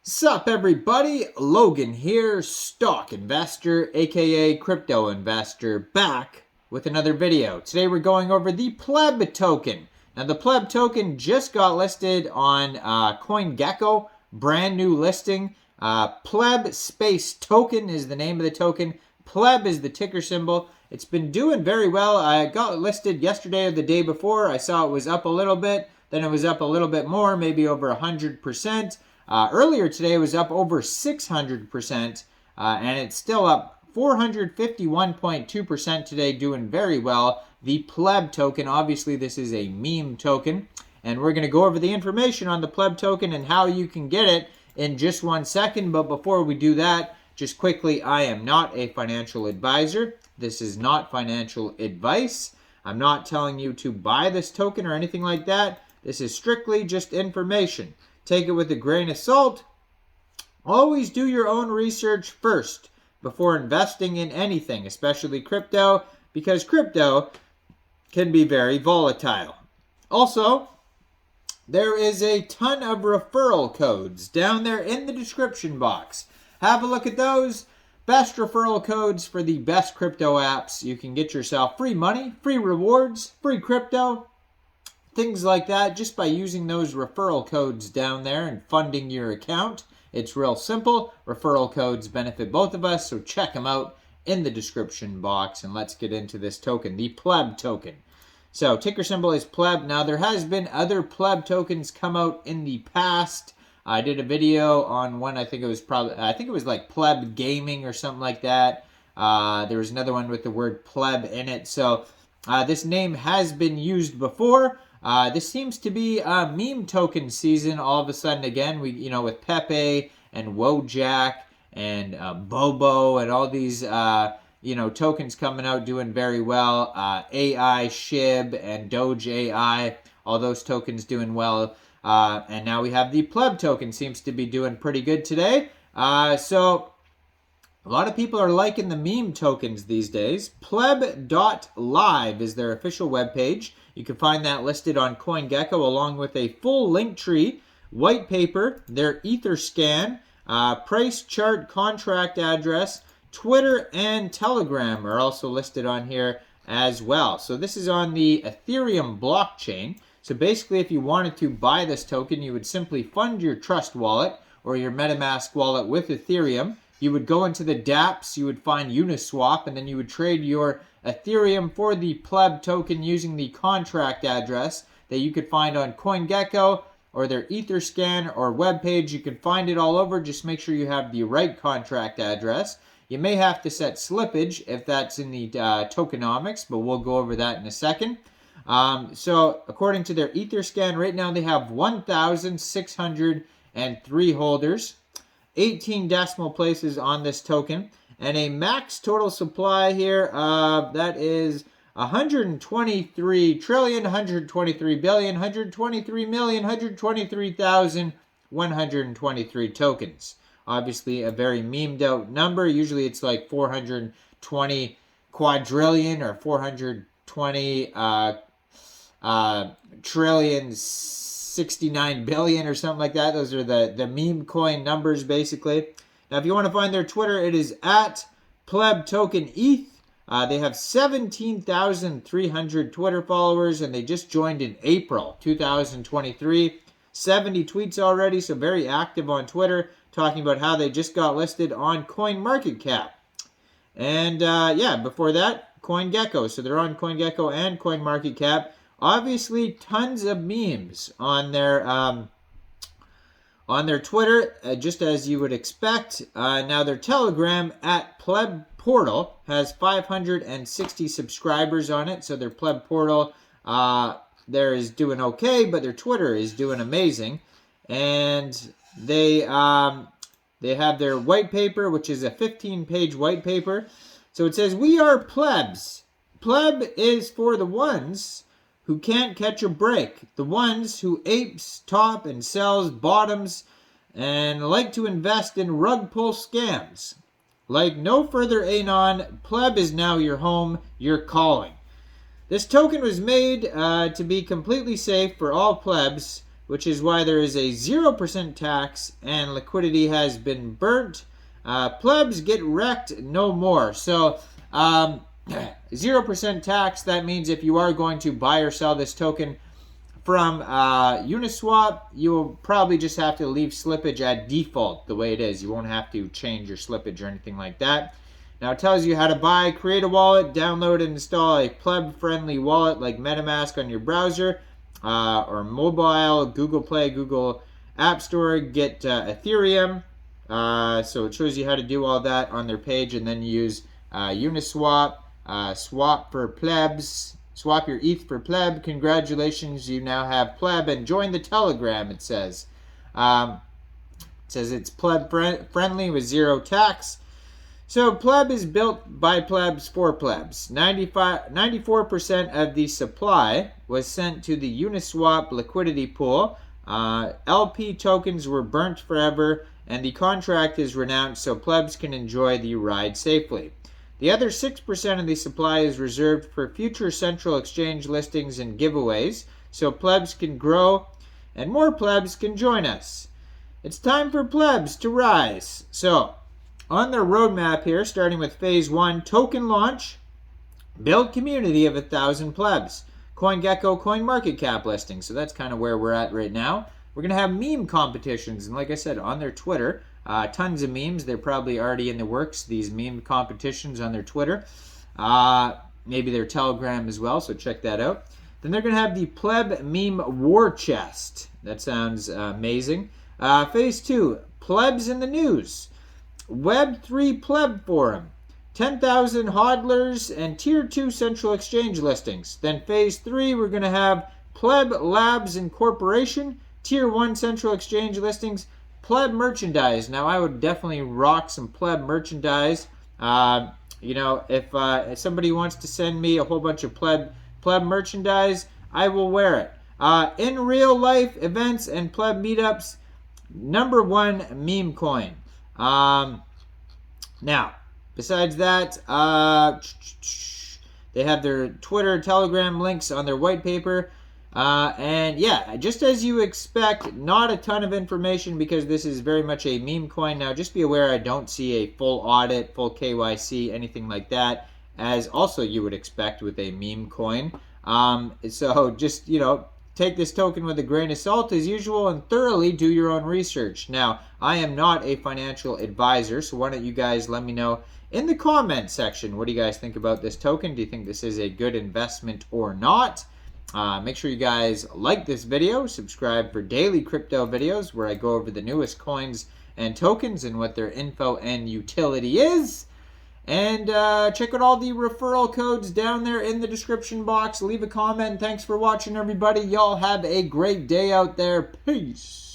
Sup everybody, Logan here, stock investor aka crypto investor, back with another video. Today we're going over the Pleb token. Now the Pleb token just got listed on CoinGecko, brand new listing. Pleb space token is the name of the token. Pleb is the ticker symbol. It's been doing very well. I got listed yesterday or the day before. I saw it was up a little bit, then it was up a little bit more, maybe over 100%. Earlier today it was up over 600%, and it's still up 451.2% today, doing very well. The Pleb token, obviously this is a meme token, and we're going to go over the information on the Pleb token and how you can get it in just 1 second. But before we do that, just quickly, I am not a financial advisor. This is not financial advice. I'm not telling you to buy this token or anything like that. This is strictly just information. Take it with a grain of salt. Always do your own research first before investing in anything, especially crypto, because crypto can be very volatile. Also, there is a ton of referral codes down there in the description box. Have a look at those. Best referral codes for the best crypto apps. You can get yourself free money, free rewards, free crypto, things like that, just by using those referral codes down there and funding your account. It's real simple. Referral codes benefit both of us, so check them out in the description box. And let's get into this token, the Pleb token. So ticker symbol is Pleb. Now there has been other Pleb tokens come out in the past. I did a video on one, I think it was like Pleb Gaming or something like that. There was another one with the word Pleb in it. So this name has been used before. This seems to be a meme token season all of a sudden again. With Pepe and Wojak and Bobo and all these tokens coming out doing very well. AI Shib and Doge AI, all those tokens doing well. And now we have the Pleb token, seems to be doing pretty good today. So a lot of people are liking the meme tokens these days. Pleb.live is their official webpage. You can find that listed on CoinGecko along with a full link tree, white paper, their Etherscan, price chart, contract address, Twitter, and Telegram are also listed on here as well. So this is on the Ethereum blockchain. So basically, if you wanted to buy this token, you would simply fund your Trust wallet or your MetaMask wallet with Ethereum. You would go into the dApps, you would find Uniswap, and then you would trade your Ethereum for the Pleb token using the contract address that you could find on CoinGecko or their Etherscan or webpage. You can find it all over. Just make sure you have the right contract address. You may have to set slippage if that's in the tokenomics, but we'll go over that in a second. So according to their Etherscan, right now they have 1,603 holders, 18 decimal places on this token, and a max total supply here that is 123 trillion, 123 billion, 123 million, 123,123 tokens. Obviously a very memed out number. Usually it's like 420 quadrillion or 420 trillion 69 billion or something like that. Those are the meme coin numbers basically. Now if you want to find their Twitter, it is at Pleb Token ETH. They have 17,300 Twitter followers, and they just joined in April 2023. 70 tweets already, so very active on Twitter, talking about how they just got listed on CoinMarketCap. And before that, CoinGecko. So they're on CoinGecko and CoinMarketCap. Obviously, tons of memes on their Twitter, just as you would expect. Now their Telegram at Pleb Portal has 560 subscribers on it. So their Pleb Portal there is doing okay, but their Twitter is doing amazing. And they have their white paper, which is a 15-page white paper. So it says, "We are plebs. Pleb is for the ones who can't catch a break, the ones who apes top and sells bottoms and like to invest in rug pull scams. Like no further anon, Pleb is now your home, your calling. This token was made to be completely safe for all plebs which is why there is a 0% tax and liquidity has been burnt. Plebs get wrecked no more. So 0% tax, that means if you are going to buy or sell this token from Uniswap, you will probably just have to leave slippage at default the way it is. You won't have to change your slippage or anything like that. Now it tells you how to buy, create a wallet, download and install a pleb-friendly wallet like MetaMask on your browser or mobile, Google Play, Google App Store, get Ethereum. So it shows you how to do all that on their page, and then use Uniswap, swap for plebs, swap your ETH for pleb. Congratulations, you now have pleb, and join the Telegram, it says. It says it's pleb friendly with 0 tax. So pleb is built by plebs for plebs. 94% of the supply was sent to the Uniswap liquidity pool. LP tokens were burnt forever, and the contract is renounced so plebs can enjoy the ride safely. The other 6% of the supply is reserved for future central exchange listings and giveaways, so plebs can grow and more plebs can join us. It's time for plebs to rise. So, on their roadmap here, starting with phase 1, token launch, build community of 1,000 plebs, CoinGecko CoinMarketCap listing. So that's kind of where we're at right now. We're going to have meme competitions, and like I said, on their Twitter, tons of memes. They're probably already in the works, these meme competitions on their Twitter. Maybe their Telegram as well, so check that out. Then they're going to have the Pleb Meme War Chest. That sounds amazing. Phase 2, plebs in the news. Web3 Pleb Forum, 10,000 hodlers and Tier 2 central exchange listings. Then Phase 3, we're going to have Pleb Labs Incorporation, Tier 1 central exchange listings, Pleb merchandise. Now, I would definitely rock some Pleb merchandise. You know, if somebody wants to send me a whole bunch of Pleb merchandise, I will wear it. In real life events and Pleb meetups, #1 meme coin. Now, besides that, they have their Twitter, Telegram links on their white paper. And yeah, just as you expect, not a ton of information because this is very much a meme coin. Now, just be aware I don't see a full audit, full KYC, anything like that, as also you would expect with a meme coin. So just, you know, take this token with a grain of salt as usual and thoroughly do your own research. Now, I am not a financial advisor, so why don't you guys let me know in the comment section, what do you guys think about this token? Do you think this is a good investment or not? Make sure you guys like this video, subscribe for daily crypto videos where I go over the newest coins and tokens and what their info and utility is. And check out all the referral codes down there in the description box. Leave a comment. Thanks for watching, everybody. Y'all have a great day out there. Peace.